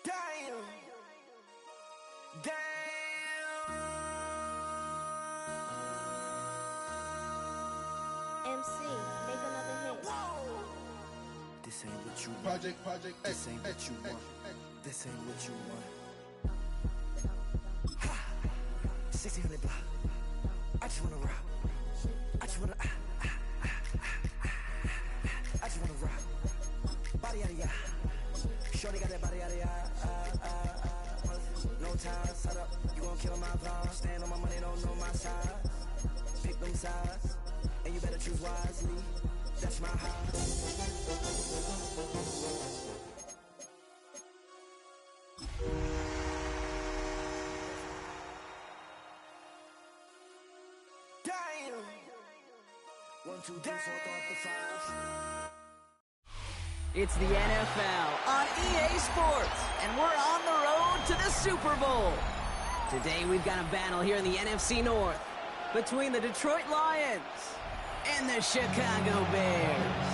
Damn. MC, make another hit. This ain't what you want. Project This ain't what you want. This ain't what you want. Ha! 1600 block. I just wanna rock. I just wanna I just wanna rock. Body out of ya. Shorty got that body out of ya. No time, set up. You gon' kill my vibe. Stand on my money, don't know my size. Pick them sides, and you better choose wisely. That's my high. Damn. 1, 2, 3, 4, 5. It's the NFL on EA Sports, and we're on the road to the Super Bowl. Today we've got a battle here in the NFC North between the Detroit Lions and the Chicago Bears.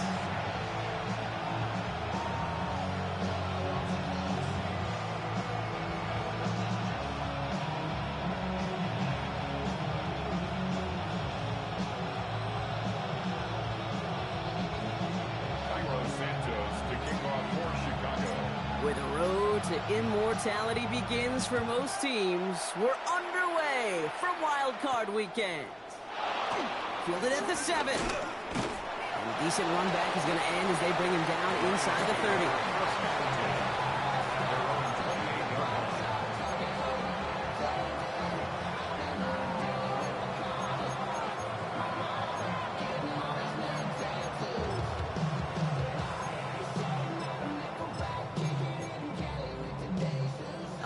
Where the road to immortality begins for most teams, we're underway from Wild Card Weekend. Fielded at the 7. And a decent run back is going to end as they bring him down inside the 30.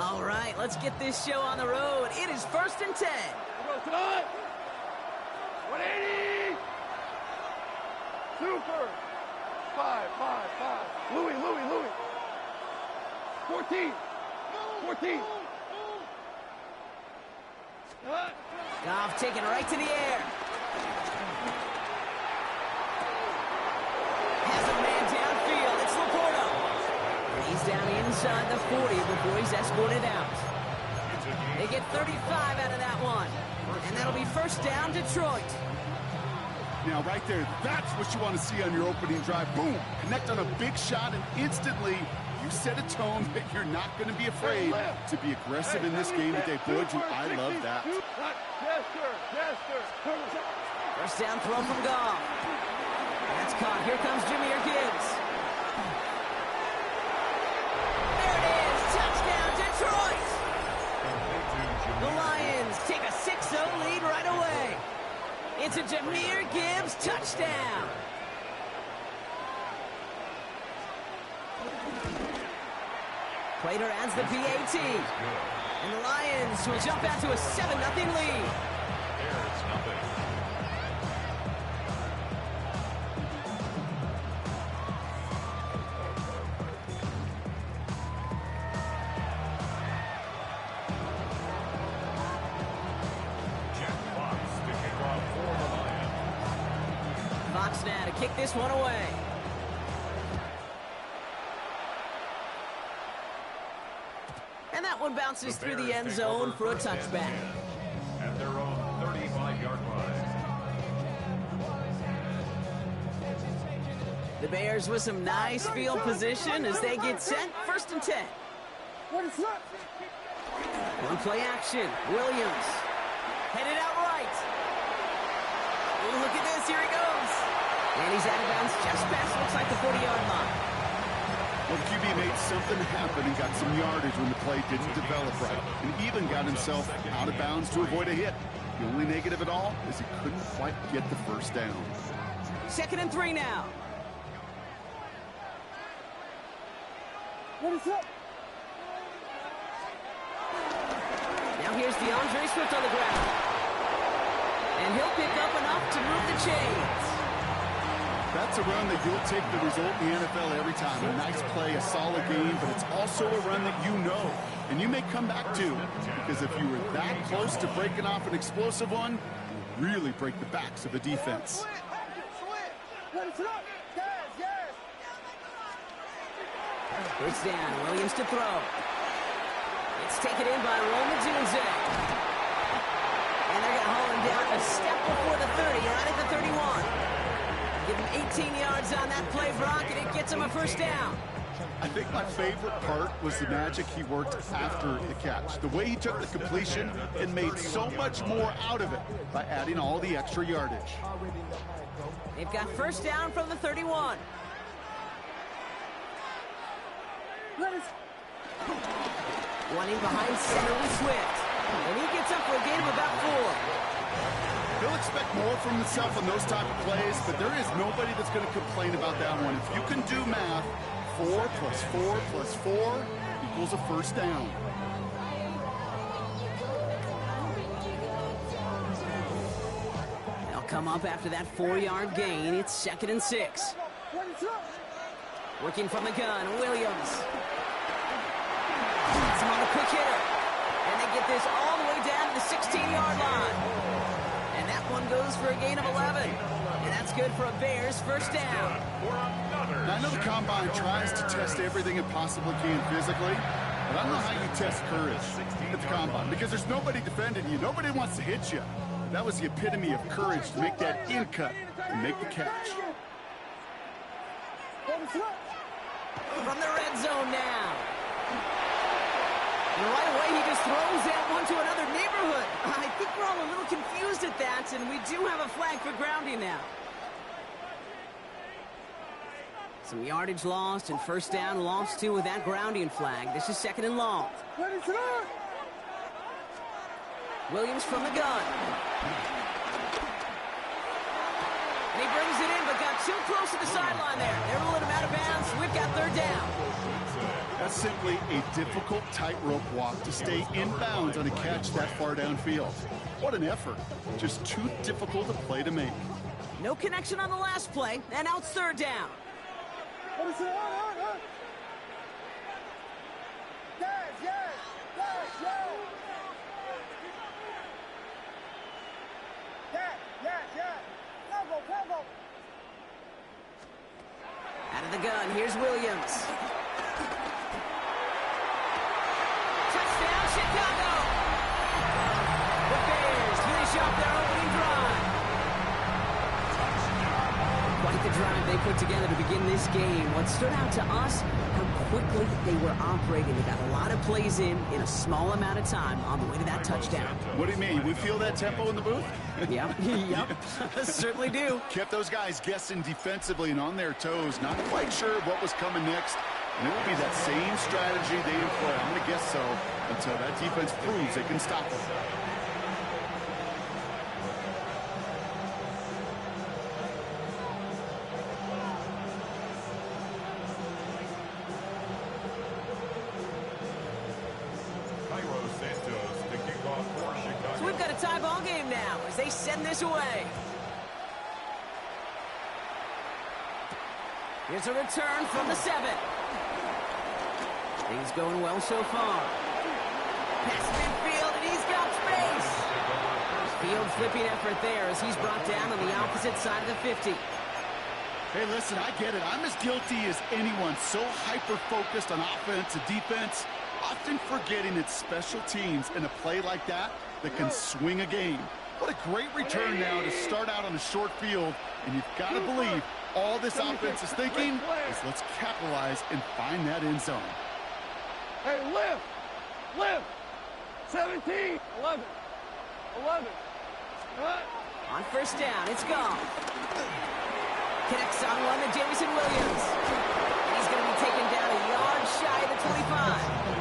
All right, let's get this show on the road. It is 1st and 10. 180! Super! 5. Louis. 14! Goff taken right to the air. Has a man downfield. It's Laporta. And he's down inside the 40 before he's escorted out. They get 35 out of that one. And that'll be 1st down, Detroit. Now, right there, that's what you want to see on your opening drive. Boom! Connect on a big shot, and instantly, you set a tone that you're not going to be afraid to be aggressive in this game today. Boy, do I love that. Yes, sir. 1st down throw from Goff. That's caught. Here comes Jahmyr Gibbs. There it is. Touchdown, Detroit. The Lions take a 6-0 lead right away. It's a Jahmyr Gibbs touchdown. Plater adds the PAT. And the Lions will jump out to a 7-0 lead. Fox now to kick this one away. And that one bounces through the end zone for a touchback. At their own 35-yard line. The Bears with some nice field position as they get set. 1st and 10. One play action. Williams. Headed out right. Ooh, look at this. Here he goes. And he's out of bounds just past, looks like the 40-yard line. Well, the QB made something happen and got some yardage when the play didn't develop right, and even got himself out of bounds to avoid a hit. The only negative at all is he couldn't quite get the 1st down. 2nd and 3 now. Now here's DeAndre Swift on the ground. And he'll pick up enough to move the chains. That's a run that you'll take the result in the NFL every time. A nice play, a solid game, but it's also a run that you know, and you may come back to, because if you were that close to breaking off an explosive one, you really break the backs of the defense. It's down. Williams to throw. It's taken in by Roman Dunze. And they're going to haul him down a step before the 30, right at the 31. Give him 18 yards on that play, Brock, and it gets him a first down. I think my favorite part was the magic he worked after the catch. The way he took the completion and made so much more out of it by adding all the extra yardage. They've got first down from the 31. One in behind center with Swift. And he gets up for a gain of about 4. He'll expect more from himself on those type of plays, but there is nobody that's going to complain about that one. If you can do math, 4 plus 4 plus 4 equals a first down. They'll come up after that 4-yard gain. It's 2nd and 6. Working from the gun, Williams. It's him on the quick hitter. And they get this all the way down to the 16-yard line. And that one goes for a gain of 11. And that's good for a Bears first down. Now, I know the Combine tries to test everything it possibly can physically, but I don't know how you test courage at the Combine because there's nobody defending you. Nobody wants to hit you. That was the epitome of courage to make that in cut and make the catch. From the red zone now. And right away, he just throws that one to another neighborhood. I think we're all a little confused at that, and we do have a flag for grounding now. Some yardage lost and first down lost too with that grounding flag. This is 2nd and long. Williams from the gun. And he brings it in, but got too close to the sideline there. They're ruling him out of bounds. We've got 3rd down. That's simply a difficult tightrope walk to stay in bounds on a catch that far downfield. What an effort. Just too difficult a play to make. No connection on the last play, and now it's 3rd down. Out of the gun, here's Williams. Touchdown, Chicago! The Bears finish up their opening drive. Quite the drive they put together to begin this game. What stood out to us, how quickly they were operating. They got a lot of plays in a small amount of time on the way to that touchdown. What do you mean? We feel that tempo in the booth? Yep, certainly do. Kept those guys guessing defensively and on their toes, not quite sure what was coming next. And it will be that same strategy they employ. I'm going to guess so until that defense proves they can stop them. So we've got a tie ball game now as they send this away. Here's a return from the 7. Things going well so far. Pass midfield, and he's got space. Field flipping effort there as he's brought down on the opposite side of the 50. Hey, listen, I get it. I'm as guilty as anyone. So hyper-focused on offense and defense, often forgetting it's special teams in a play like that that can swing a game. What a great return now to start out on a short field, and you've got to believe all this offense is thinking is let's capitalize and find that end zone. Hey, lift! Lift! 17! 11! 11! On first down, it's gone. Connects on one to Jamison Williams. And he's going to be taken down a yard shy of the 25.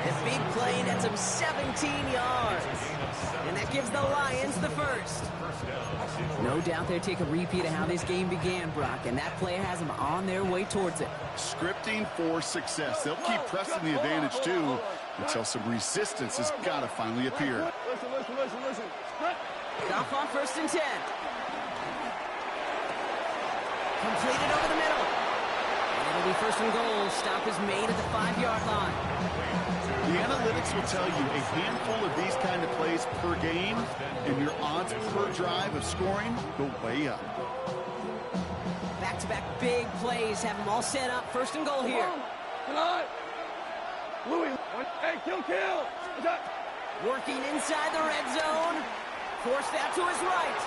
The big play nets him 17 yards. And that gives the Lions the first. No doubt they take a repeat of how this game began, Brock, and that play has them on their way towards it. Scripting for success. They'll keep pressing the advantage, too, until some resistance has got to finally appear. Listen. Off on 1st and 10. Completed over the middle. And it'll be 1st and goal. Stop is made at the 5-yard line. The analytics will tell you a handful of these kind of plays per game, and your odds per drive of scoring go way up. Back-to-back big plays have them all set up. 1st and goal here. Louis. Hey, kill. Working inside the red zone. Forced out to his right.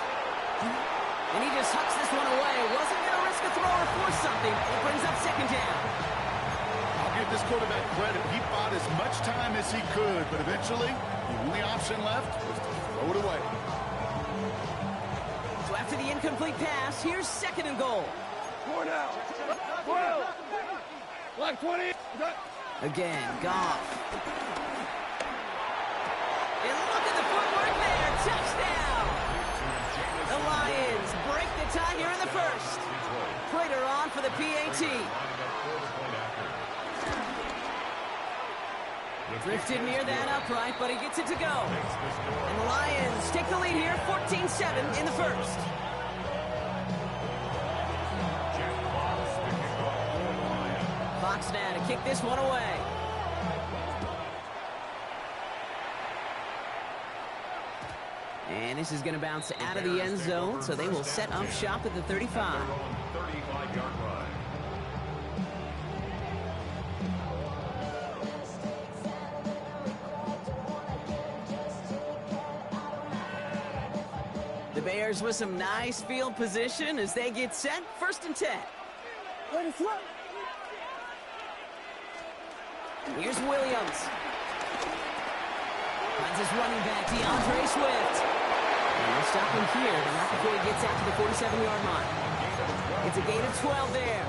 And he just hucks this one away. Wasn't going to risk a throw or force something. It brings up second down. I'll give this quarterback credit. He bought as much time as he could, but eventually, the only option left was to throw it away. So after the incomplete pass, here's second and goal. 4 now. 12. Black 20. Again, Goff. And look at the footwork there. Touchdown. The Lions break the tie here in the first. Prater on for the PAT. Drifted near that upright, but he gets it to go. And the Lions take the lead here, 14-7 in the first. Fox now to kick this one away. And this is going to bounce out of the end zone, so they will set up shop at the 35. 35-yard line. The Bears with some nice field position as they get set. First and 10. Here's Williams. Finds his running back, DeAndre Swift. And we'll stop him here, but not before he gets out to the 47-yard line. It's a gain of 12 there.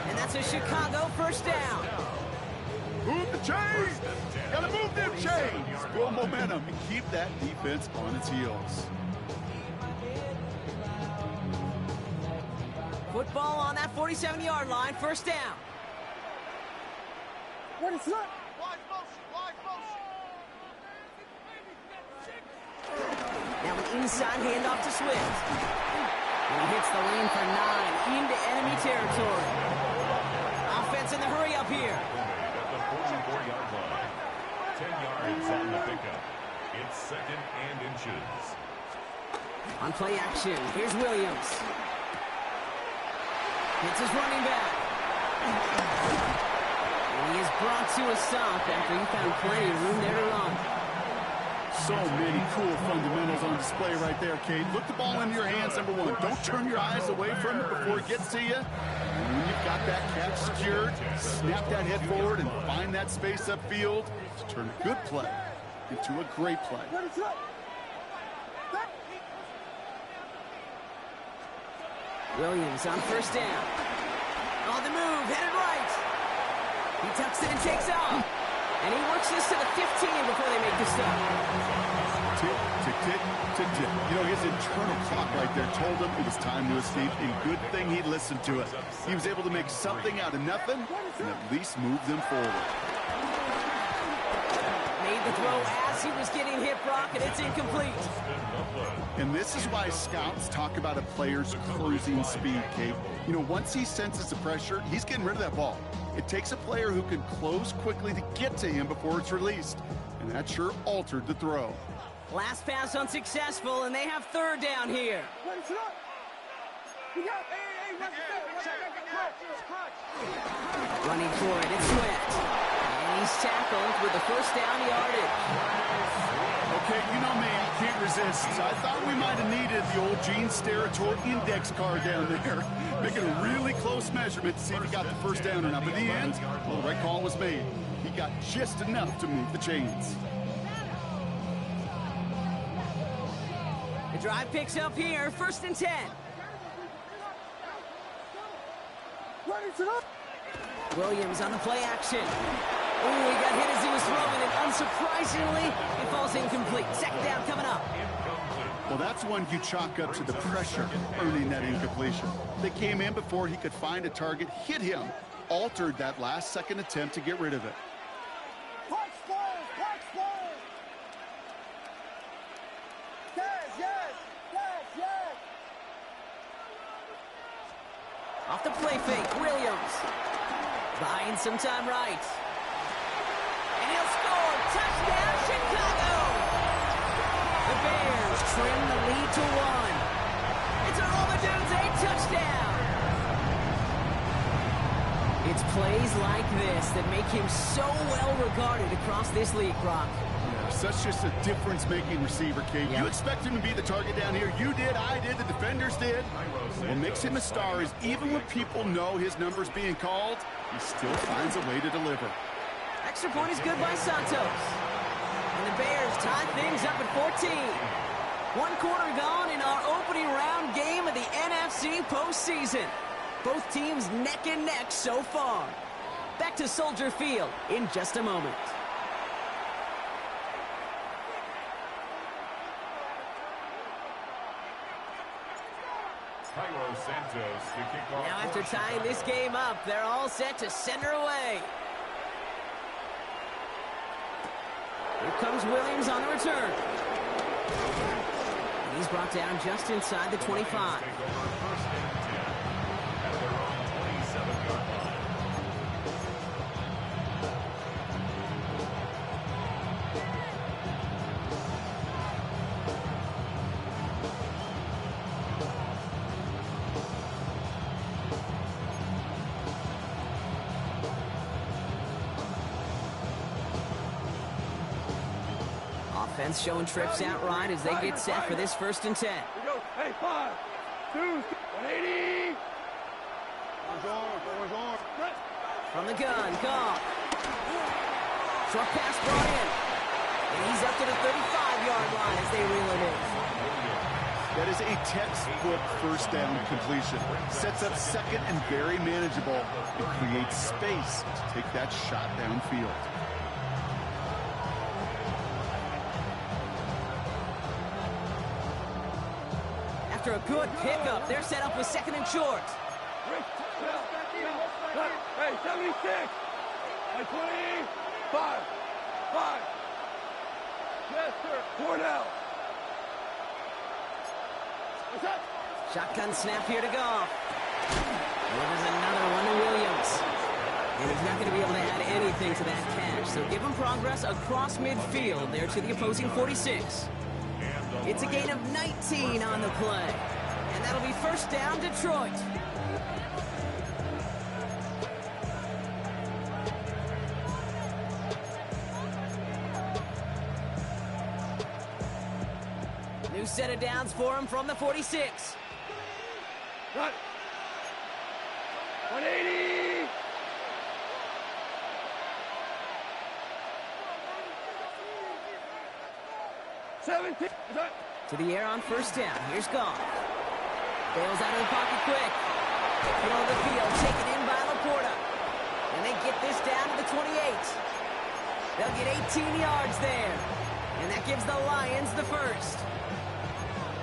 And that's a Chicago first down. Move the chains! Gotta move them chains! Build momentum and keep that defense on its heels. Football on that 47-yard line, first down. Now an inside handoff to Swift. And he hits the lane for 9 into enemy territory. Offense in the hurry up here. At the 44-yard line. 10 yards on the pickup. It's second and inches. On play action, here's Williams. Hits his running back. And he is brought to a stop after he found plenty of room there to run. So many cool fundamentals on display right there, Kate. Look the ball into your hands, number one. Don't turn your eyes away from it before it gets to you. And when you've got that catch secured, snap that head forward and find that space upfield to turn a good play into a great play. Williams on first down. On the move, headed right. He tucks it and takes off. And he works this to the 15 before they make the stop. Tick, tick, tick, tick, tick. You know, his internal clock right there told him it was time to escape, and good thing he listened to it. He was able to make something out of nothing and at least move them forward. Made the throw as he was getting hit, Brock, and it's incomplete. And this is why scouts talk about a player's cruising speed, Kate. You know, once he senses the pressure, he's getting rid of that ball. It takes a player who can close quickly to get to him before it's released. And that sure altered the throw. Last pass unsuccessful, and they have third down here. Running for it, it's Swift. And he's tackled with the first down yardage. Okay, you know me, I can't resist. I thought we might have needed the old Gene Steratore index card down there. Making a really close measurement to see if he got the first down or not. But in the end, well, the right call was made. He got just enough to move the chains. The drive picks up here, first and 10. Williams on the play action. Oh, he got hit as he was throwing it. Unsurprisingly, it falls incomplete. Second down coming up. Well, that's one you chalk up to the pressure earning that incompletion. They came in before he could find a target, hit him, altered that last-second attempt to get rid of it. Off the play fake, Williams. Buying some time right. And he'll score. Touchdown, Chicago! The Bears trim the lead to 1. It's a Romadunze touchdown. It's plays like this that make him so well regarded across this league, Brock. Yeah, such just a difference-making receiver, Kate. Yep. You expect him to be the target down here. You did, I did, the defenders did. What makes him a star is even when people know his number's being called, he still finds a way to deliver. Extra point is good by Santos. And the Bears tie things up at 14. 1 quarter gone in our opening round game of the NFC postseason. Both teams neck and neck so far. Back to Soldier Field in just a moment. Now after tying this game up, they're all set to send her away. Here comes Williams on the return. And he's brought down just inside the 25. Offense showing trips out right as they get set for this 1st and 10. Hey, 5, 2, 180. From the gun, Goff. Short pass brought in. And he's up to the 35-yard line as they reel it in. That is a textbook first down completion. Sets up second and very manageable. It creates space to take that shot downfield. After a good pickup, they're set up with 2nd and short. Hey, 76. Hey, 25. 5. Yes, sir. 4 down. What's that? Shotgun snap here to Goff. There's another one to Williams. And he's not going to be able to add anything to that catch. So give him progress across midfield there to the opposing 46. It's a gain of 19 on the play. And that'll be 1st down, Detroit. New set of downs for him from the 46. Run. 180. To the air on 1st down. Here's Goff. Bails out of the pocket quick. Middle of the field, taken in by Laporta. And they get this down to the 28. They'll get 18 yards there. And that gives the Lions the 1st.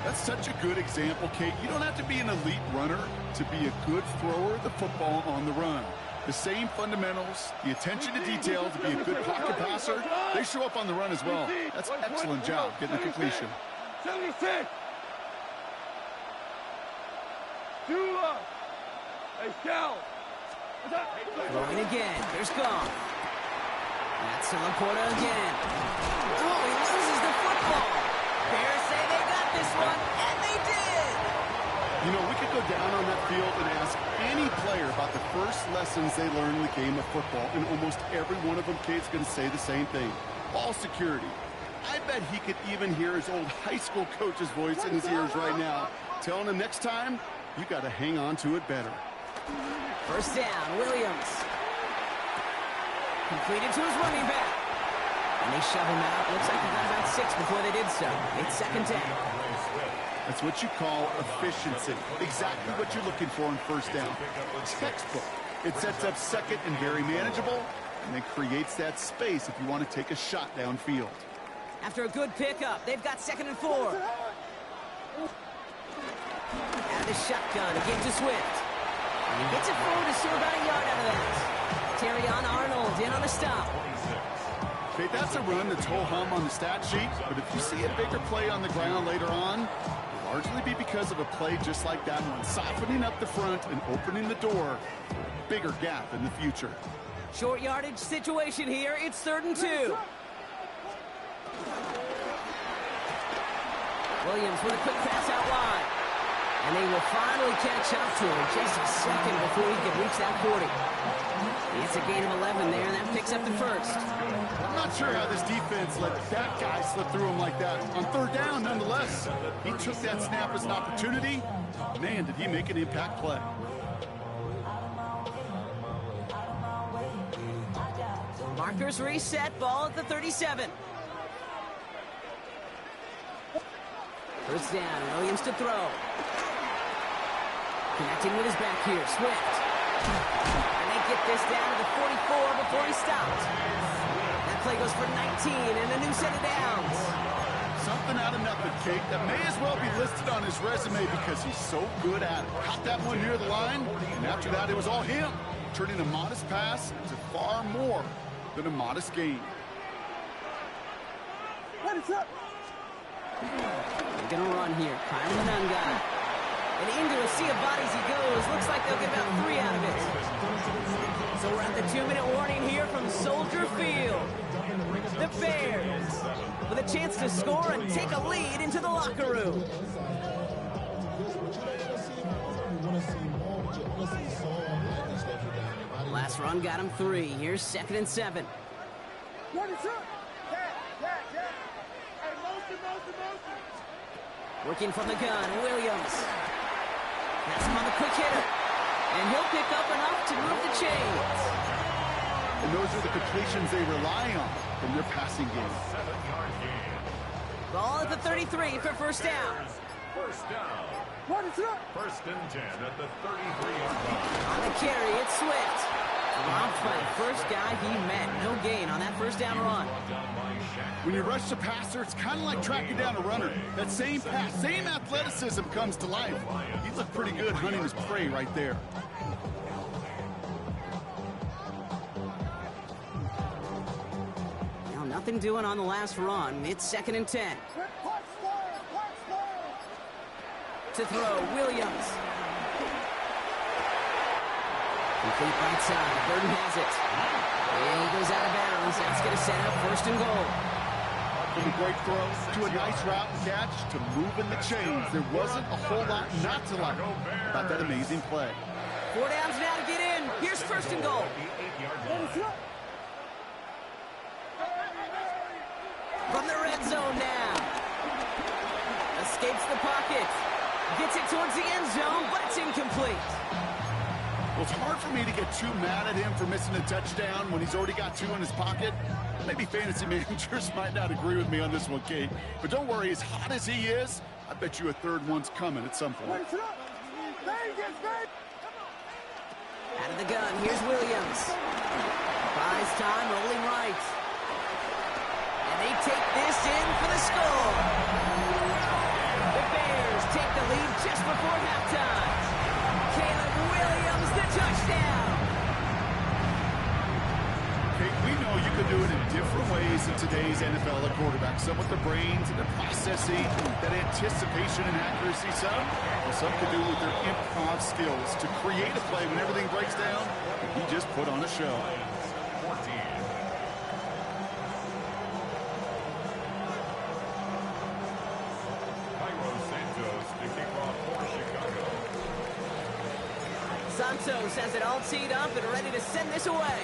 That's such a good example, Kate. You don't have to be an elite runner to be a good thrower of the football on the run. The same fundamentals, the attention to detail to be a good pocket passer, they show up on the run as well. That's an excellent job getting the completion. 76. Hey, Scout. Throwing again. Here's Goff. That's to Laporta again. Oh, he loses the football. Bears say they got this one, and they did. You know, we could go down on that field and ask any player about the first lessons they learned in the game of football, and almost every one of them, Kate's going to say the same thing. Ball security. I bet he could even hear his old high school coach's voice in his ears right now, telling him next time, you got to hang on to it better. 1st down, Williams. Completed to his running back. And they shove him out. Looks like he got about 6 before they did so. It's 2nd down. That's what you call efficiency. Exactly what you're looking for in 1st down. Textbook. It sets up second and very manageable, and it creates that space if you want to take a shot downfield. After a good pickup, they've got 2nd and 4. Out of the shotgun again to Swift. And he gets it forward to steal about a yard out of that. Terrion Arnold in on the stop. Okay, that's a run that's ho-hum on the stat sheet, but if you see a bigger play on the ground later on, it'll largely be because of a play just like that one, softening up the front and opening the door for a bigger gap in the future. Short yardage situation here. It's 3rd and 2. Williams with a quick pass out wide. And they will finally catch up to him just a second before he can reach that 40. It's a gain of 11 there, and that picks up the first. I'm not sure how this defense let that guy slip through him like that. On third down, nonetheless, he took that snap as an opportunity. Man, did he make an impact play. Markers reset, ball at the 37. First down, Williams to throw. Connecting with his back here, Swift. And they get this down to the 44 before he stopped. That play goes for 19 and a new set of downs. Something out of nothing, Kate. That may as well be listed on his resume because he's so good at it. Caught that one near the line, and after that, it was all him. Turning a modest pass to far more than a modest gain. What is up? They're going to run here. Kyle the gun guy. And into a sea of bodies he goes. Looks like they'll get about 3 out of it. So we're at the 2-minute warning here from Soldier Field. The Bears with a chance to score and take a lead into the locker room. Last run got him 3. Here's 2nd and 7. What is up? Yeah. Hey, motion. Working from the gun, Williams. That's him on the quick hitter. And he'll pick up enough to move the chains. And those are the completions they rely on from their passing game. 7-yard gain. Ball at the 33 for first down. First down. What is up? First and 10 at the 33-yard line. On the carry, it's Swift. Dropped by the first guy he met. No gain on that first down run. When you rush the passer, it's kind of like tracking down a runner. That same pass, same athleticism comes to life. He looked pretty good hunting his prey right there. Now, nothing doing on the last run. It's 2nd and 10. To throw, Williams. Complete right side. Burton has it. And he goes out of bounds. That's going to set up 1st and goal. From a great throw to a nice route and catch to moving the chains. There wasn't a whole lot not to like about that amazing play. 4 downs now to get in. Here's 1st and goal. From the red zone now. Escapes the pocket. Gets it towards the end zone, but it's incomplete. Well, it's hard for me to get too mad at him for missing a touchdown when he's already got 2 in his pocket. Maybe fantasy managers might not agree with me on this one, Kate. But don't worry, as hot as he is, I bet you a 3rd one's coming at some point. Out of the gun, here's Williams. Buys time, rolling right. And they take this in for the score. The Bears take the lead just before halftime. Caleb Williams, the touchdown. Kate, we know you can do it in different ways in today's NFL at quarterback. Some with the brains and the processing, that anticipation and accuracy. Some can do it with their improv skills to create a play when everything breaks down. He just put on a show. 14. Santos has it all teed up and ready to send this away.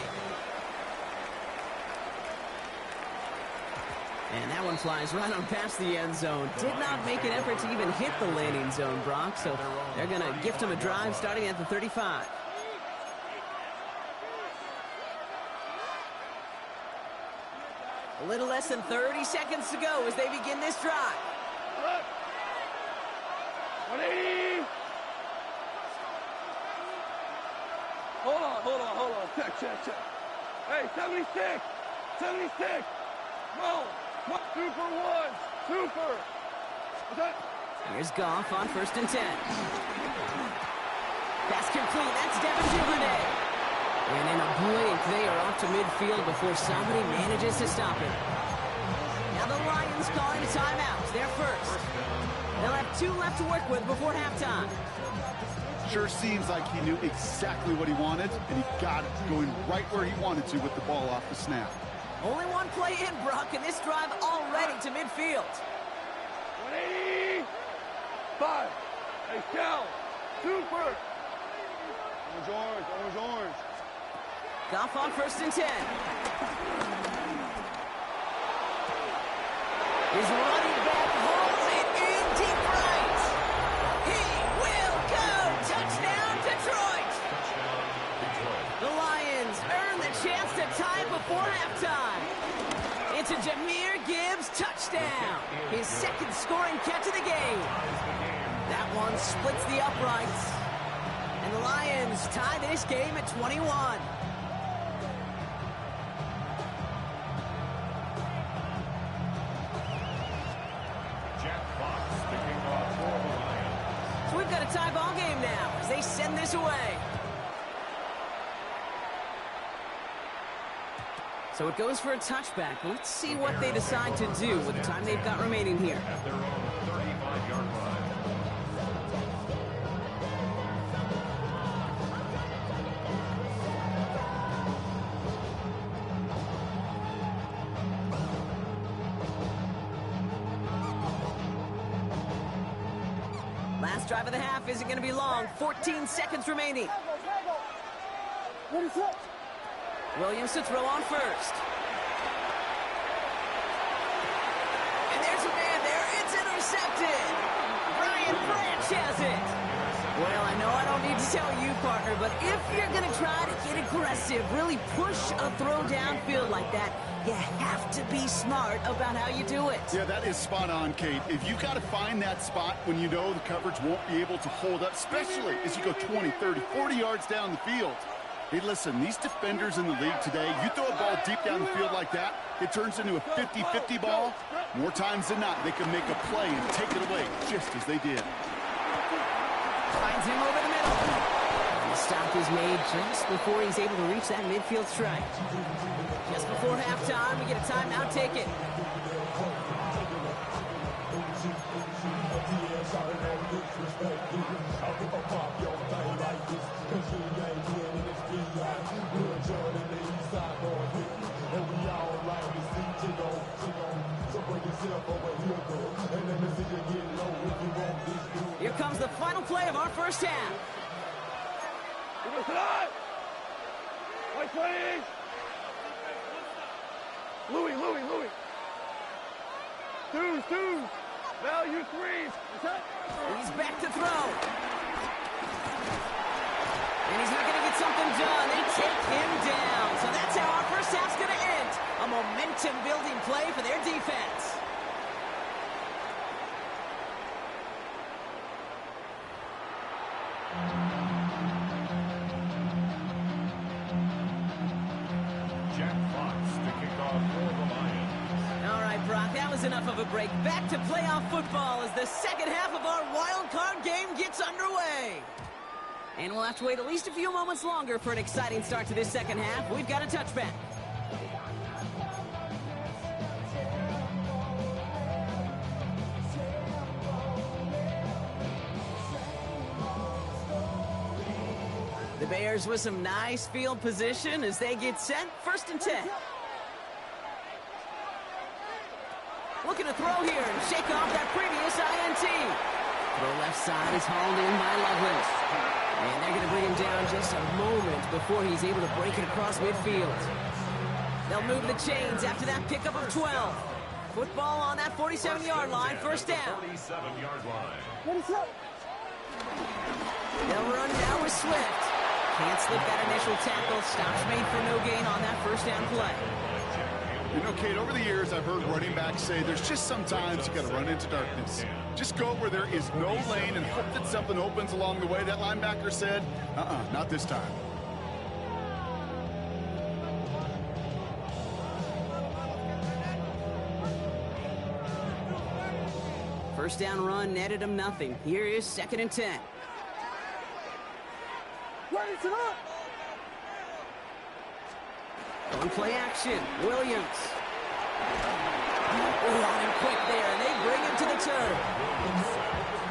And that one flies right on past the end zone. Did not make an effort to even hit the landing zone, Brock, so they're going to gift him a drive starting at the 35. A little less than 30 seconds to go as they begin this drive. 180. Hold on. Check. Hey, 76. Come on. Super 1. Super. What's that? Here's Goff on 1st and 10. Pass complete. That's Devin Duvernay. And in a blink, they are off to midfield before somebody manages to stop it. Now the Lions calling a timeout. They're first. They'll have 2 left to work with before halftime. Sure seems like he knew exactly what he wanted, and he got it going right where he wanted to with the ball off the snap. Only one play in, Brock, and this drive already to midfield. 180. 5. Hey, Cal. Super. Orange. Goff on 1st and 10. His running back hauls it in deep right. He will go. Touchdown, Detroit. The Lions earn the chance to tie before halftime. It's a Jahmyr Gibbs touchdown. His 2nd scoring catch of the game. That one splits the uprights. And the Lions tie this game at 21. So we've got a tie ball game now as they send this away. So it goes for a touchback. Let's see what they decide to do with the time they've got remaining here. At their own 35-yard line. Last drive of the half isn't going to be long. 14 seconds remaining. Williams to throw on 1st. And there's a man there. It's intercepted. Brian Branch has it. Well, I know I don't need to tell you, partner, but if you're going to try to get aggressive, really push a throw downfield like that, you have to be smart about how you do it. Yeah, that is spot on, Kate. If you got to find that spot when you know the coverage won't be able to hold up, especially as you go 20, 30, 40 yards down the field. Hey, listen, these defenders in the league today, you throw a ball deep down the field like that, it turns into a 50-50 ball. More times than not, they can make a play and take it away, just as they did. Finds him over the middle. And the stop is made just before he's able to reach that midfield strike. Just before halftime, we get a timeout taken. Here comes the final play of our first half. Louis. Twos. Value 3s. He's back to throw. And he's not going to get something done. They take him down. So that's how our first half's going to end. A momentum-building play for their defense. Enough of a break. Back to playoff football as the second half of our wild card game gets underway. And we'll have to wait at least a few moments longer for an exciting start to this second half. We've got a touchback. The Bears with some nice field position as they get set. 1st and 10. Looking to throw here and shake off that previous INT. The left side is hauled in by Loveland. And they're going to bring him down just a moment before he's able to break it across midfield. They'll move the chains after that pickup of 12. Football on that 47-yard line, 1st down. 47-yard line. They'll run down with Swift. Can't slip that initial tackle. Stops made for no gain on that 1st down play. You know, Kate, over the years, I've heard running backs say there's just sometimes you got to run into darkness. Just go where there is no lane and hope that something opens along the way. That linebacker said, not this time. First down run netted him nothing. Here is 2nd and 10. On play action, Williams. On him quick there, and they bring him to the turn.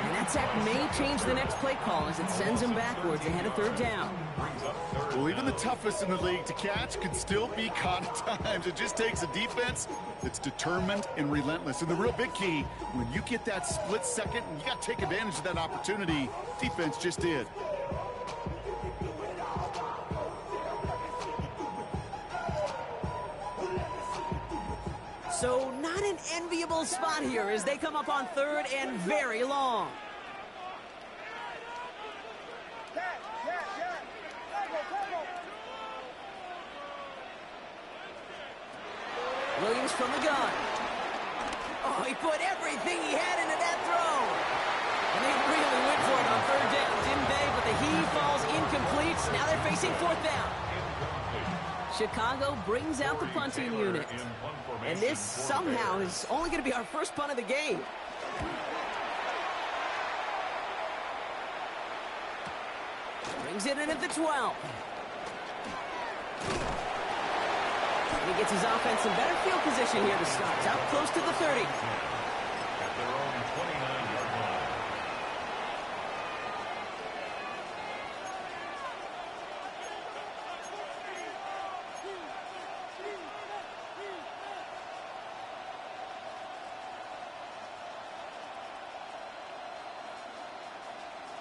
And that sack may change the next play call as it sends him backwards ahead of 3rd down. Well, even the toughest in the league to catch can still be caught at times. It just takes a defense that's determined and relentless. And the real big key, when you get that split second, you got to take advantage of that opportunity. Defense just did. So not an enviable spot here as they come up on third and very long. Williams from the gun. Oh, he put everything he had into that throw. And they really went for it on third down, didn't they? But the heave falls incomplete. Now they're facing fourth down. Chicago brings out the punting unit. And this somehow is only going to be our first punt of the game. Brings it in at the 12. And he gets his offense in better field position here to start. Out close to the 30. At their own 29-yard line.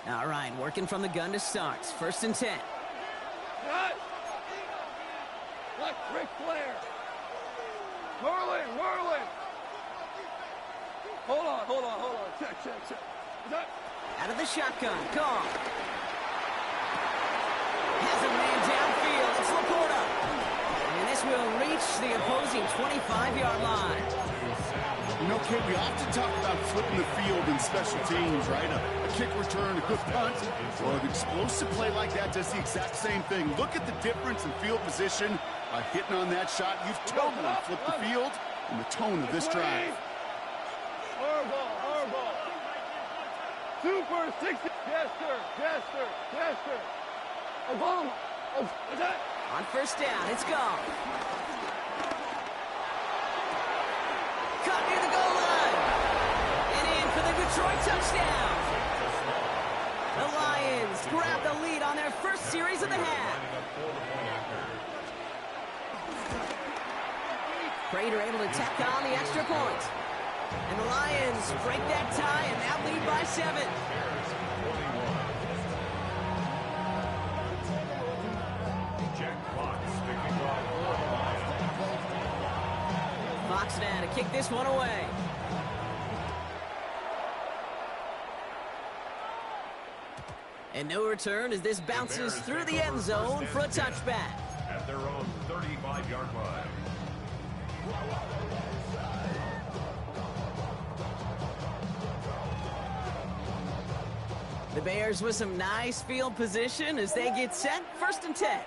All right, working from the gun to start. First and 10. Cut! Like Ric Flair. Merlin. Hold on. Check. Is that? Out of the shotgun. Gone. Has a man downfield. It's Laporta. And this will reach the opposing 25-yard line. You know, Kate, we often talk about flipping the field in special teams, right? A kick return, a good punt. Well, an explosive play like that does the exact same thing. Look at the difference in field position. By hitting on that shot, you've totally flipped the field and the tone of this drive. Hardball. Super 60. Jester. Obama. Is that? On first down, it's gone. Caught near the goal line. And in for the Detroit touchdown. The Lions grab the lead on their first series of the half. Prater able to tack on the extra point. And the Lions break that tie and now lead by 7. Fox now to kick this one away. And no return as this bounces through the end zone for a touchback. At their own 35-yard line. The Bears with some nice field position as they get set. First and 10.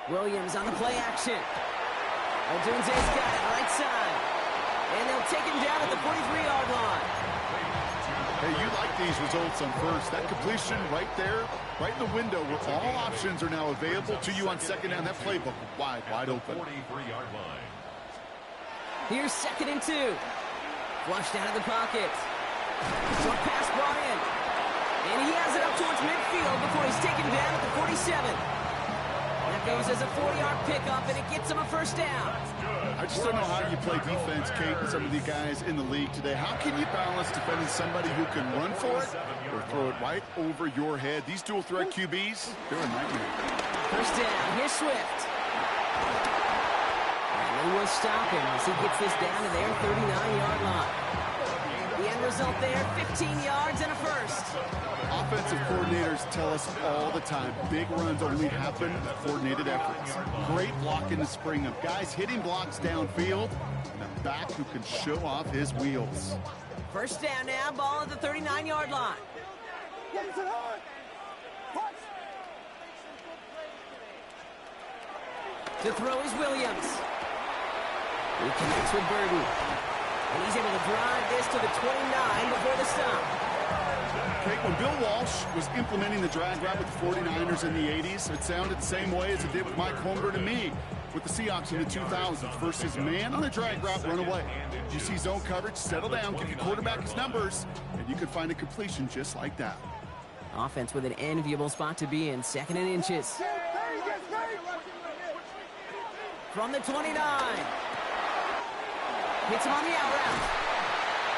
Williams on the play action. Odunze's got it right side. And they'll take him down at the 43-yard line. Hey, you like these results on first. That completion right there, right in the window where all options are now available to you on second down. That playbook wide open. 43-yard line. Here's second and 2. Flushed out of the pocket. Short pass brought in. And he has it up towards midfield before he's taken down at the 47. That goes as a 40-yard pickup, and it gets him a first down. I just don't know how you play defense, Kate, with some of the guys in the league today. How can you balance defending somebody who can run for it or throw it right over your head? These dual threat QBs, they're a nightmare. First down, here's Swift. And they will stop him as he gets this down to their 39-yard line. The end result there, 15 yards and a first. Offensive coordinators tell us all the time, big runs only happen with coordinated efforts. Great block in the spring of guys hitting blocks downfield and a back who can show off his wheels. First down now, ball at the 39-yard line. To throw is Williams. He connects with Burden. And he's able to drive this to the 29 before the stop. Kate, when Bill Walsh was implementing the drag route with the 49ers in the 80s, it sounded the same way as it did with Mike Holmgren and me with the Seahawks in the 2000s. Versus man on the drag route, run away. You see zone coverage, settle down, give your quarterback his numbers, and you can find a completion just like that. Offense with an enviable spot to be in, second and inches. From the 29. Hits him on the out route.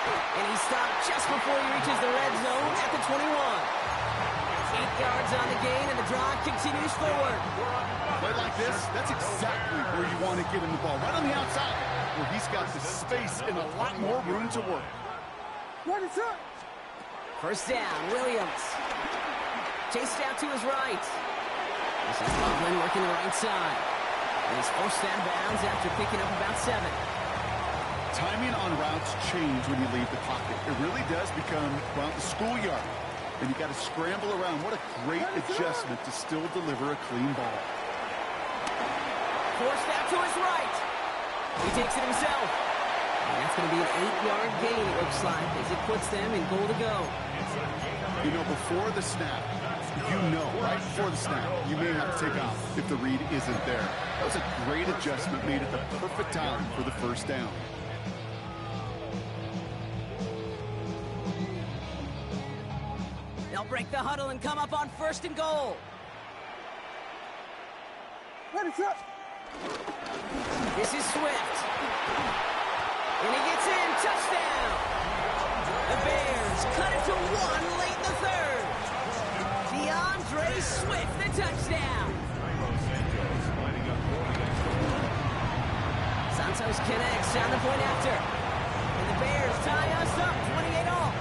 And he stopped just before he reaches the red zone at the 21. 8 yards on the gain, and the drive continues forward. Play like this, that's exactly where you want to get him the ball. Right on the outside, where he's got the space and a lot more room to work. First down, Williams. Chased out to his right. This is Loveland working the right side. And he's forced out of bounds after picking up about 7. Timing on routes change when you leave the pocket. It really does become, well, the schoolyard. And you got to scramble around. What a great adjustment to still deliver a clean ball. Forced out to his right. He takes it himself. And that's going to be an 8-yard gain, it looks like, as it puts them in goal to go. You know, before the snap, right before the snap, you may have to take off if the read isn't there. That was a great adjustment made at the perfect time for the first down. They'll break the huddle and come up on 1st and goal. This is Swift. And he gets in. Touchdown. The Bears cut it to 1 late in the 3rd. DeAndre Swift, the touchdown. Santos connects down the point after. And the Bears tie us up 28 all.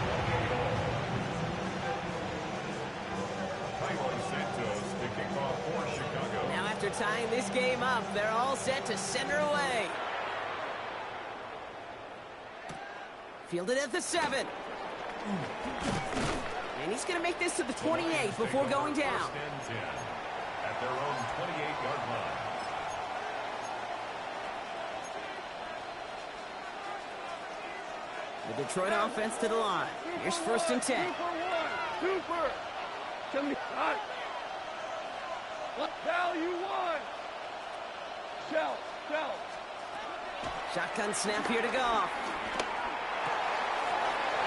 Now after tying this game up, they're all set to send her away. Fielded at the 7. And he's going to make this to the 28 before going down. At their own 28-yard line. The Detroit offense to the line. Here's 1st and 10. Super. 75. Value 1. Shell. Shotgun snap here to Goff.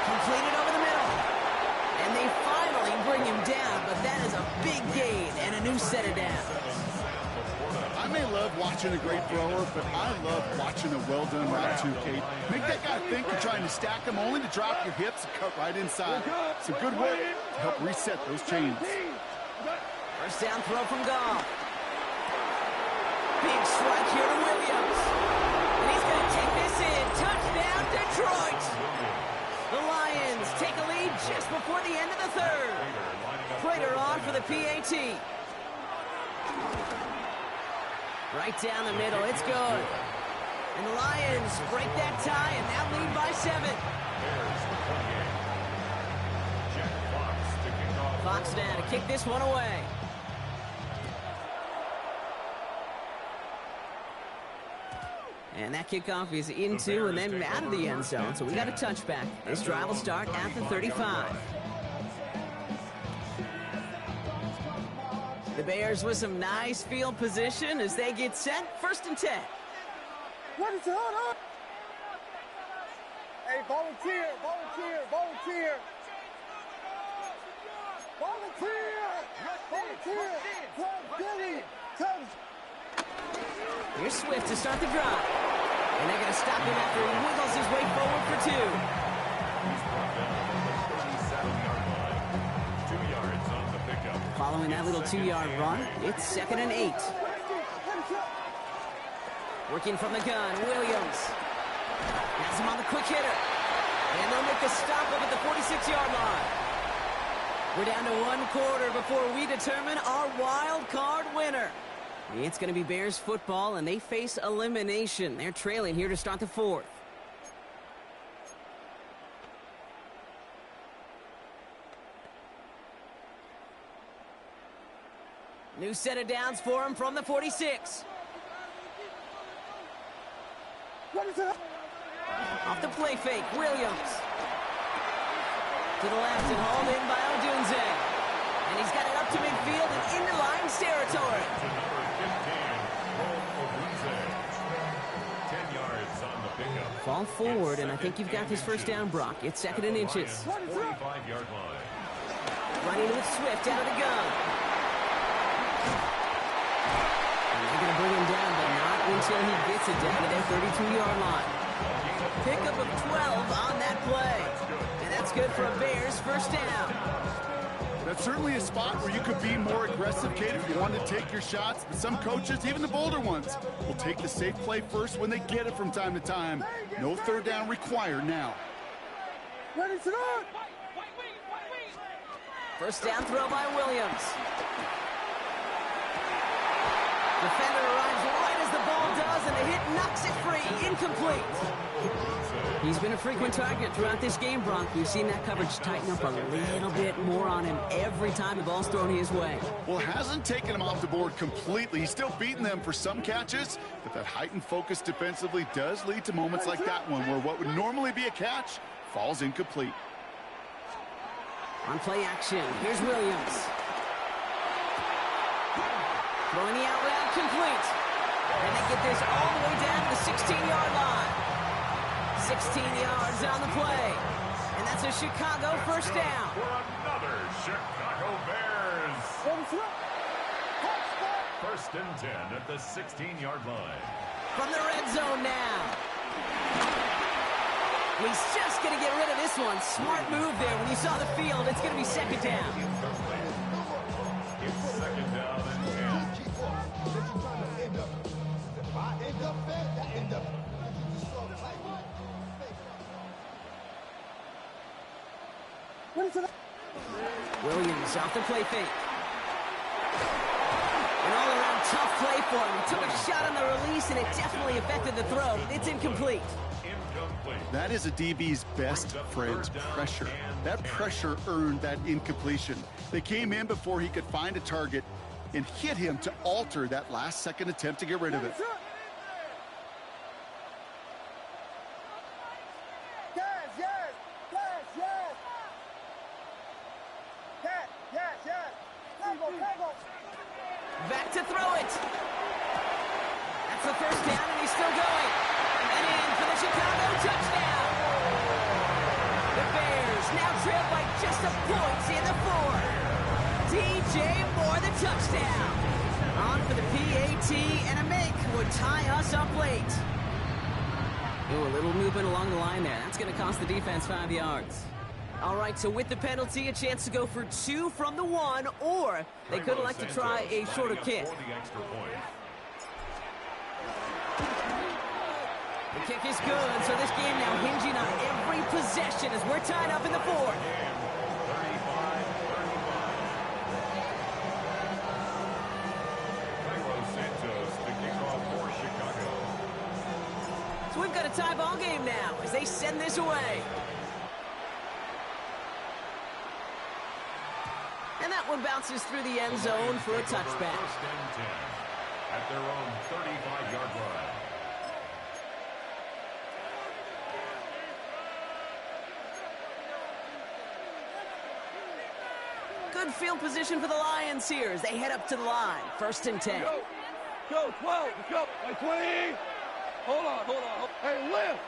Completed over the middle. And they finally bring him down, but that is a big gain and a new set of downs. I may love watching a great thrower, but I love watching a well-done route too, Kate. Make that guy think you're trying to stack him only to drop your hips and cut right inside. Some good work to help reset those chains. First down throw from Goff. Big strike here to Williams. And he's going to take this in. Touchdown, Detroit. The Lions take a lead just before the end of the 3rd. Prater on for the PAT. Right down the middle. It's good. And the Lions break that tie and now lead by 7. Fox now to kick this one away. And that kickoff is into and then out of the end zone, so we got a touchback. This drive will start at the 35. The Bears with some nice field position as they get set. 1st and 10. What is going on? Hey, volunteer. Billy, come. Here's Swift to start the drive. And they're going to stop him after he wiggles his way forward for 2. He's brought down to the 37-yard line. 2 yards on the pickup. Following that little 2-yard run, it's 2nd and 8. Working from the gun, Williams. Has him on the quick hitter. And they'll make the stop up at the 46-yard line. We're down to 1 quarter before we determine our wild card winner. It's going to be Bears football, and they face elimination. They're trailing here to start the 4th. New set of downs for him from the 46. What is that? Off the play fake, Williams. To the left and hauled in by Odunze. And he's got it up to midfield and into Lions territory. To number 15, Odunze. 10 yards on the pickup. Fall forward, and I think you've got this first down, Brock. It's 2nd and inches. 45-yard line. Running with Swift out of the gun. And they're going to bring him down, but not until he gets it down to their 32-yard line. Pickup of 12 on that play. And that's good for a Bears first down. That's certainly a spot where you could be more aggressive, Kate, if you want to take your shots. But some coaches, even the bolder ones, will take the safe play first when they get it from time to time. No third down required now. Ready to run! First down throw by Williams. Defender arrives right as the ball does, and the hit knocks it free. Incomplete. He's been a frequent target throughout this game, Bronk. We've seen that coverage tighten up a little bit more on him every time the ball's thrown his way. Well, it hasn't taken him off the board completely. He's still beating them for some catches, but that heightened focus defensively does lead to moments like that one where what would normally be a catch falls incomplete. On play action, here's Williams. Throwing the out route complete. And they get this all the way down to the 16-yard line. 16 yards on the play. And that's a Chicago first down. For another Chicago Bears. First and 10 at the 16-yard line. From the red zone now. He's just going to get rid of this one. Smart move there. When you saw the field, it's going to be second down. It's second down and 10. Williams off the play fake. An all-around tough play for him. He took a shot on the release, and it definitely affected the throw. It's incomplete. That is a DB's best friend, pressure. That pressure earned that incompletion. They came in before he could find a target and hit him to alter that last-second attempt to get rid of it. Back to throw it. That's the first down, and he's still going. And in for the Chicago touchdown. The Bears now trail by just a point in the fourth. DJ Moore, the touchdown. On for the PAT, and a make would tie us up late. Ooh, a little movement along the line there. That's going to cost the defense 5 yards. All right, so with the penalty, a chance to go for 2 from the 1, or they could elect to try a shorter kick. The kick is good, so this game now hinging on every possession as we're tied up in the fourth. So we've got a tie ball game now as they send this away. And that one bounces through the end zone for a touchback. First and 10 at their own 35-yard line. Good field position for the Lions here as they head up to the line. First and 10. Go, 12, go, by 20. Hold on. Hey, lift.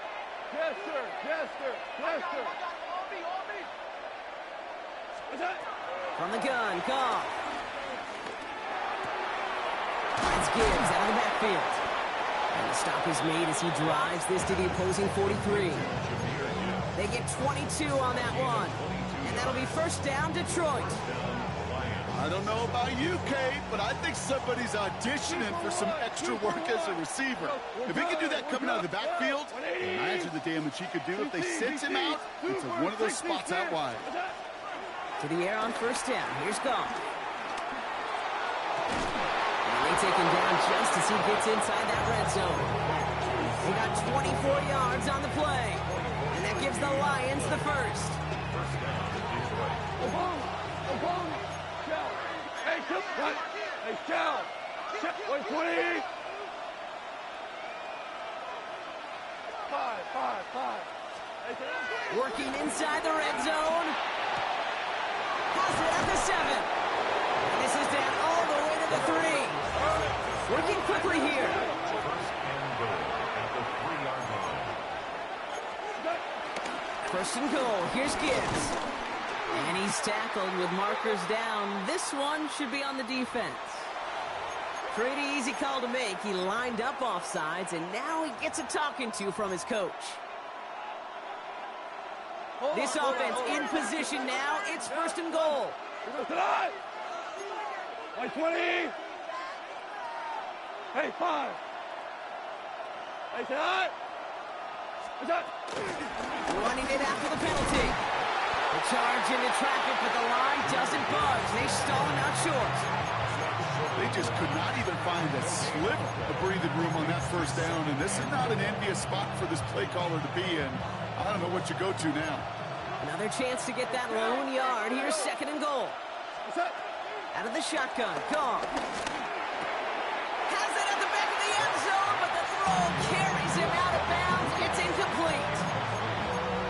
Yes, sir. On me. What's that? From the gun, Goff. That's Gibbs out of the backfield. And the stop is made as he drives this to the opposing 43. They get 22 on that one. And that'll be first down, Detroit. I don't know about you, Kate, but I think somebody's auditioning for some extra work as a receiver. If he could do that coming out of the backfield, imagine the damage he could do if they sent him out into one of those spots out wide. To the air on first down. Here's Goff. And they take him down just as he gets inside that red zone. They got 24 yards on the play. And that gives the Lions the first. Hey, Cal. 20. 5. Working inside the red zone. Has it at the 7. And this is down all the way to the 3. Working quickly here. First and goal at the 3-yard line. First and goal. Here's Gibbs. And he's tackled with markers down. This one should be on the defense. Pretty easy call to make. He lined up offsides, and now he gets a talking to from his coach. This offense in position now. It's first and goal. Tonight. My 20. Hey, 5. Hey, tonight. Running it after the penalty. The charge into traffic, but the line doesn't budge. They stall him out short. They just could not even find a sliver of breathing room on that first down, and this is not an envious spot for this play caller to be in. I don't know what you go to now. Another chance to get that lone yard. Here's 2nd and goal. Out of the shotgun. Gone. Has it at the back of the end zone, but the throw carries him out of bounds. It's incomplete.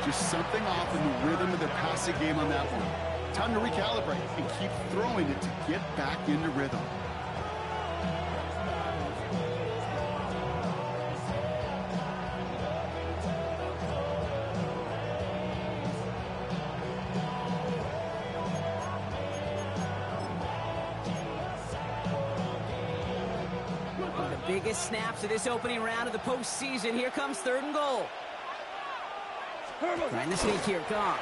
Just something off in the rhythm of their passing game on that one. Time to recalibrate and keep throwing it to get back into rhythm. One of the biggest snaps of this opening round of the postseason. Here comes 3rd and goal. Trying to sneak here. Goff.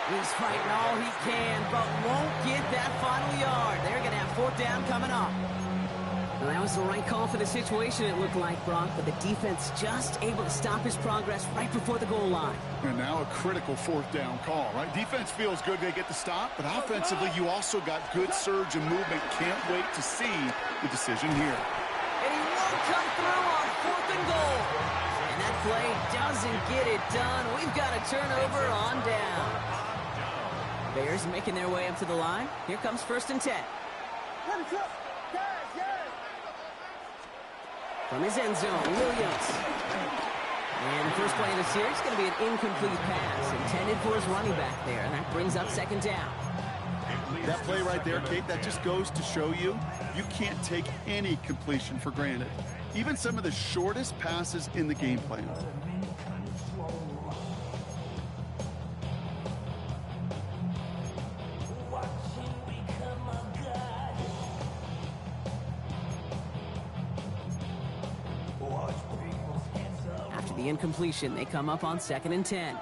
He's fighting all he can, but won't get that final yard. They're going to have 4th down coming up. Well, that was the right call for the situation, it looked like, Brock, but the defense just able to stop his progress right before the goal line. And now a critical 4th down call, right? Defense feels good they get the stop, but offensively you also got good surge and movement. Can't wait to see the decision here. And he won't come through on 4th and goal. And that play doesn't get it done. We've got a turnover on down. Bears making their way up to the line. Here comes 1st and 10. From his end zone, Williams. And the first play of the series is going to be an incomplete pass intended for his running back there, and that brings up 2nd down. That play right there, Kate, that just goes to show you can't take any completion for granted. Even some of the shortest passes in the game plan. After the incompletion, they come up on 2nd and 10.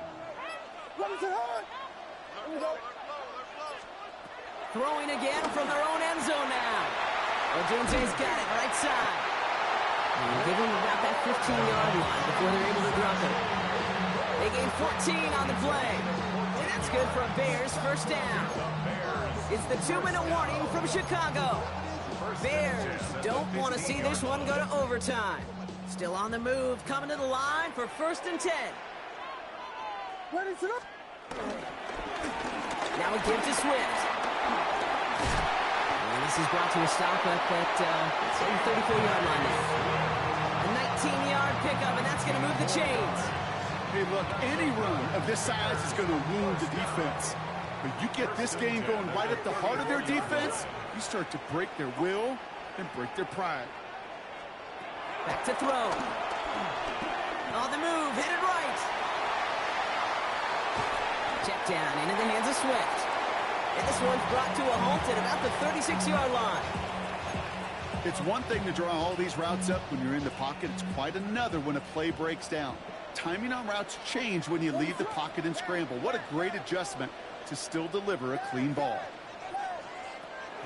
Throwing again from their own end zone now. Odunze's got it right side. And give him about that 15-yard line before they're able to drop it. They gain 14 on the play. And that's good for a Bears 1st down. It's the 2-minute warning from Chicago. Bears don't want to see this one go to overtime. Still on the move, coming to the line for 1st and 10. Now a give to Swift. And this is brought to a stop up at the 34-yard line now. A 19-yard pickup, and that's going to move the chains. Hey, look, any run of this size is going to wound the defense. But you get this game going right at the heart of their defense, you start to break their will and break their pride. Back to throw. On the move, hit it right. Check down into the hands of Swift. And this one's brought to a halt at about the 36-yard line. It's one thing to draw all these routes up when you're in the pocket. It's quite another when a play breaks down. Timing on routes change when you leave the pocket and scramble. What a great adjustment to still deliver a clean ball.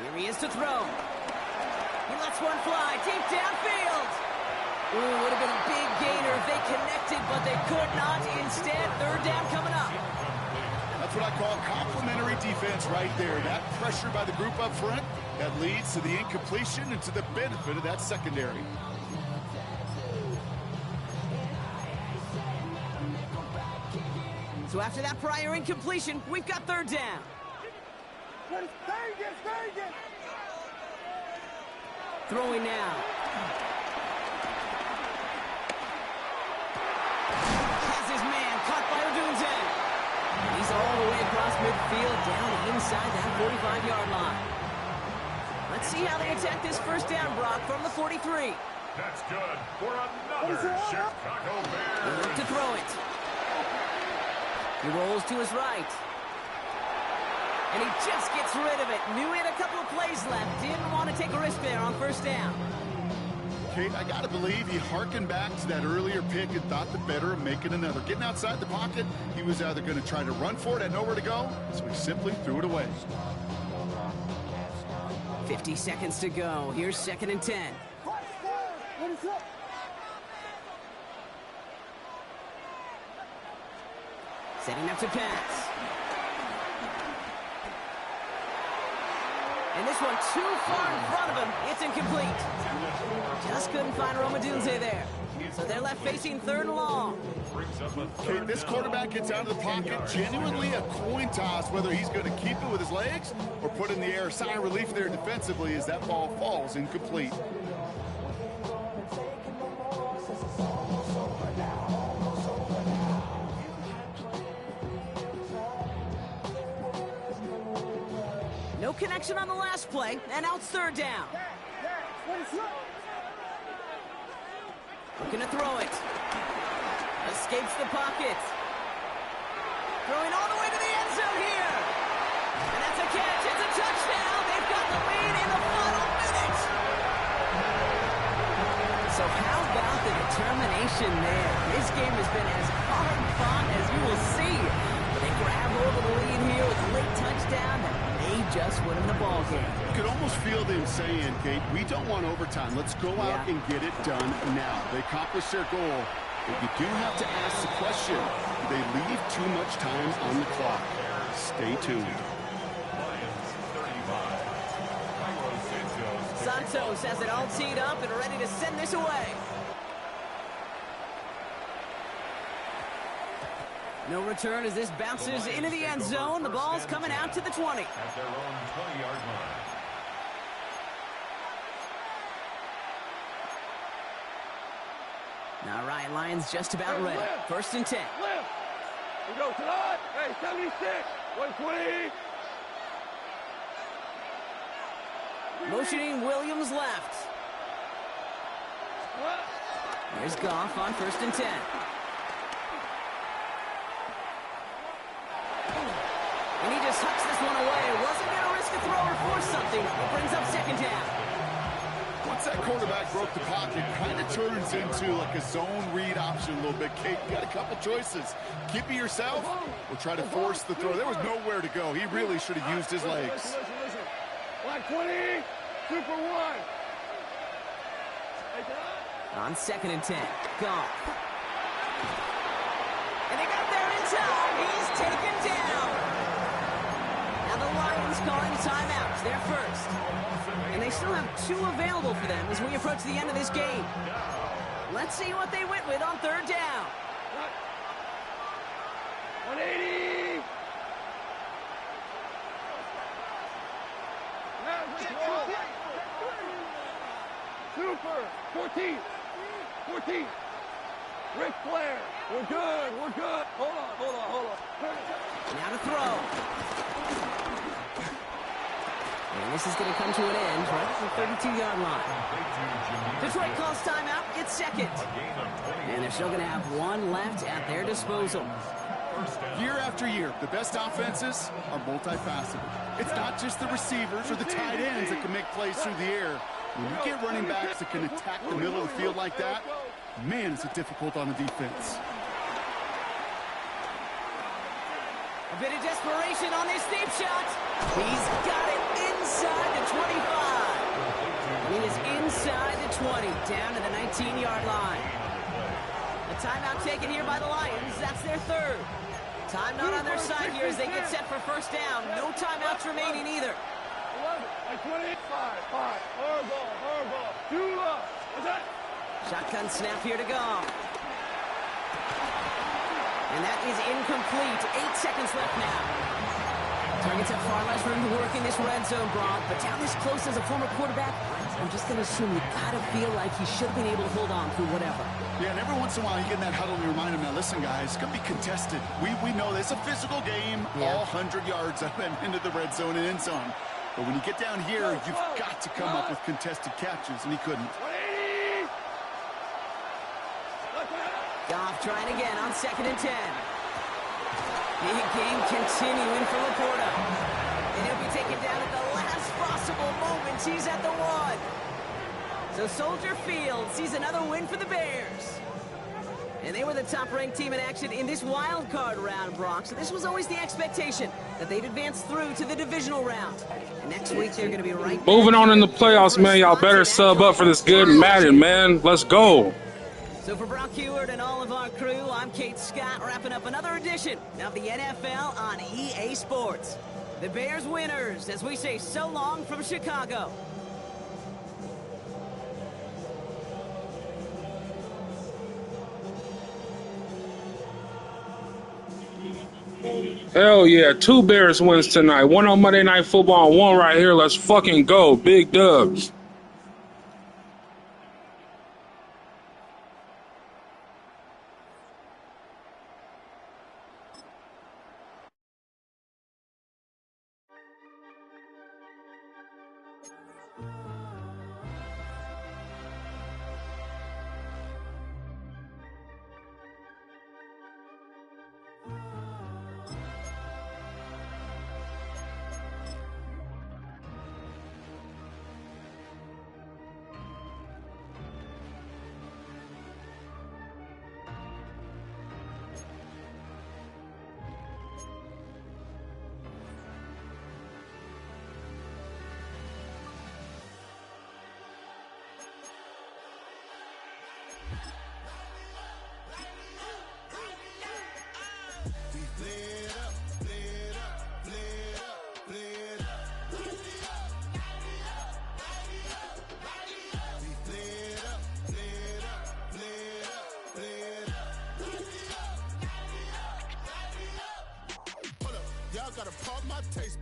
Here he is to throw. He lets one fly deep downfield. Ooh, would have been a big gainer if they connected, but they could not. Instead, 3rd down coming up. That's what I call complimentary defense right there. That pressure by the group up front, that leads to the incompletion and to the benefit of that secondary. So after that prior incompletion, we've got 3rd down. Throwing now. Has his man caught by Odunze. And he's all the way across midfield down inside that 45-yard line. Let's see how they attack this 1st down, Brock, from the 43. That's good for another Chicago Bears. They look to throw it. He rolls to his right. And he just gets rid of it. Knew he had a couple of plays left. Didn't want to take a risk there on 1st down. Kate, I got to believe he harkened back to that earlier pick and thought the better of making another. Getting outside the pocket, he was either going to try to run for it, had nowhere to go, so he simply threw it away. 50 seconds to go. Here's 2nd and 10. Setting up to pass. And this one too far in front of him. It's incomplete. Just couldn't find Romadunze there. So they're left facing 3rd and long. Okay, this quarterback gets out of the pocket, genuinely a coin toss, whether he's going to keep it with his legs or put it in the air. Sigh of relief there defensively as that ball falls incomplete. No connection on the last play, and now it's 3rd down. Looking to throw it. Escapes the pocket. Throwing all the way to the end zone here. And that's a catch. It's a touchdown. They've got the lead in the final minute. So how about the determination there? This game has been as hard-fought as you will see. They grab hold of the lead here with a late touchdown that may just win them the ball game. You could almost feel them saying, Kate, we don't want overtime. Let's go out and get it done now. They accomplished their goal, but you do have to ask the question, do they leave too much time on the clock? Stay tuned. Santos has it all teed up and ready to send this away. No return as this bounces into the end zone. The ball's coming out to the 20. At their own 20-yard line. All right, Lions just about ready. 1st and 10. Left. We go tonight. Hey, 76. 120. Motioning Williams left. There's Goff on 1st and 10. And he just hucks this one away. Wasn't going to risk a throw or force something. It brings up 2nd down. Once that quarterback broke the pocket, kind of turns into like a zone read option a little bit. Kate, you got a couple choices. Keep it yourself or try to force the throw. There was nowhere to go. He really should have used his legs. Listen. Like 20, super 1. On 2nd and 10. Goff. And they got there in time. He's taken down. Now the Lions calling timeouts. They're first. And they still have 2 available for them as we approach the end of this game. Let's see what they went with on 3rd down. 180. Super. 14. Ric Flair. We're good. Hold on. Now to throw. And this is going to come to an end right at the 32-yard line. Detroit calls timeout. It's 2nd. And they're still going to have 1 left at their disposal. Year after year, the best offenses are multifaceted. It's not just the receivers or the tight ends that can make plays through the air. When you get running backs that can attack the middle of the field like that, man, is it difficult on the defense. A bit of desperation on this deep shot. He's got it inside the 25. He is inside the 20, down to the 19-yard line. A timeout taken here by the Lions. That's their 3rd. Time not on their side here as they get set for 1st down. No timeouts remaining either. 25. Hardball. 2 up. What's that? Shotgun snap here to go. And that is incomplete. 8 seconds left now. Targets have far less room to work in this red zone, Brock. But down this close as a former quarterback, I'm just going to assume you got to feel like he should have been able to hold on through whatever. Yeah, and every once in a while you get in that huddle and you remind him, now listen, guys, it's going to be contested. We know this. It's a physical game, all 100 yards into the red zone and end zone. But when you get down here, you've got to come up with contested catches, and he couldn't. Goff trying again on 2nd and 10. Big game continuing for Laporta. And he'll be taken down at the last possible moment. He's at the 1. So Soldier Field sees another win for the Bears. And they were the top-ranked team in action in this wild card round, Brock. So this was always the expectation that they'd advance through to the divisional round. And next week they're going to be right moving on in the playoffs, man. Y'all better sub up for this good Madden, man. Let's go. So for Brock Heward and all of our crew, I'm Kate Scott, wrapping up another edition of the NFL on EA Sports. The Bears winners, as we say so long from Chicago. Hell yeah, 2 Bears wins tonight. 1 on Monday Night Football and 1 right here. Let's fucking go. Big dubs. Gotta pop my taste.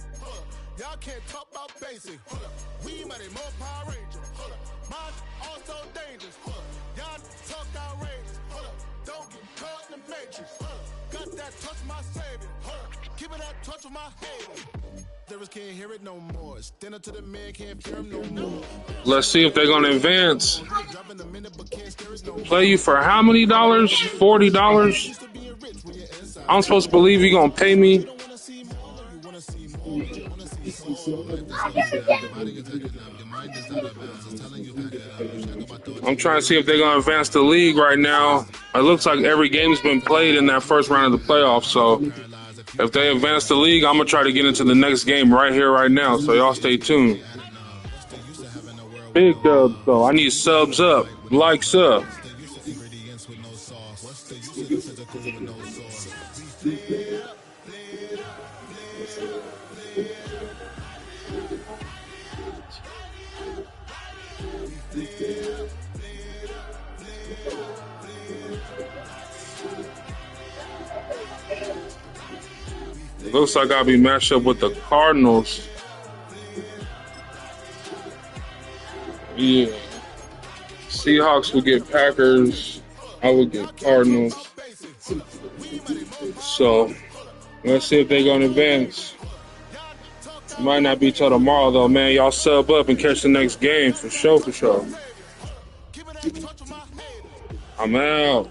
Y'all can't talk about basic. We mighty more Power Ranger. Mine also dangerous. Y'all talk outrageous. Don't get caught in the matrix. Got that touch of my savior. Keep it that touch of my hater. Devils can't hear it no more. Stand up to the man, can't fear him no more. Let's see if they're going to advance. Play you for how many dollars? $40? I'm supposed to believe you're going to pay me. I'm trying to see if they're going to advance the league right now. It looks like every game's been played in that first round of the playoffs. So if they advance the league, I'm going to try to get into the next game right here, right now. So y'all stay tuned. Big dub, though. I need subs up. Likes up. Looks like I'll be matched up with the Cardinals. Yeah. Seahawks will get Packers. I will get Cardinals. So, let's see if they're going to advance. Might not be till tomorrow, though, man. Y'all sub up and catch the next game for sure, for sure. I'm out.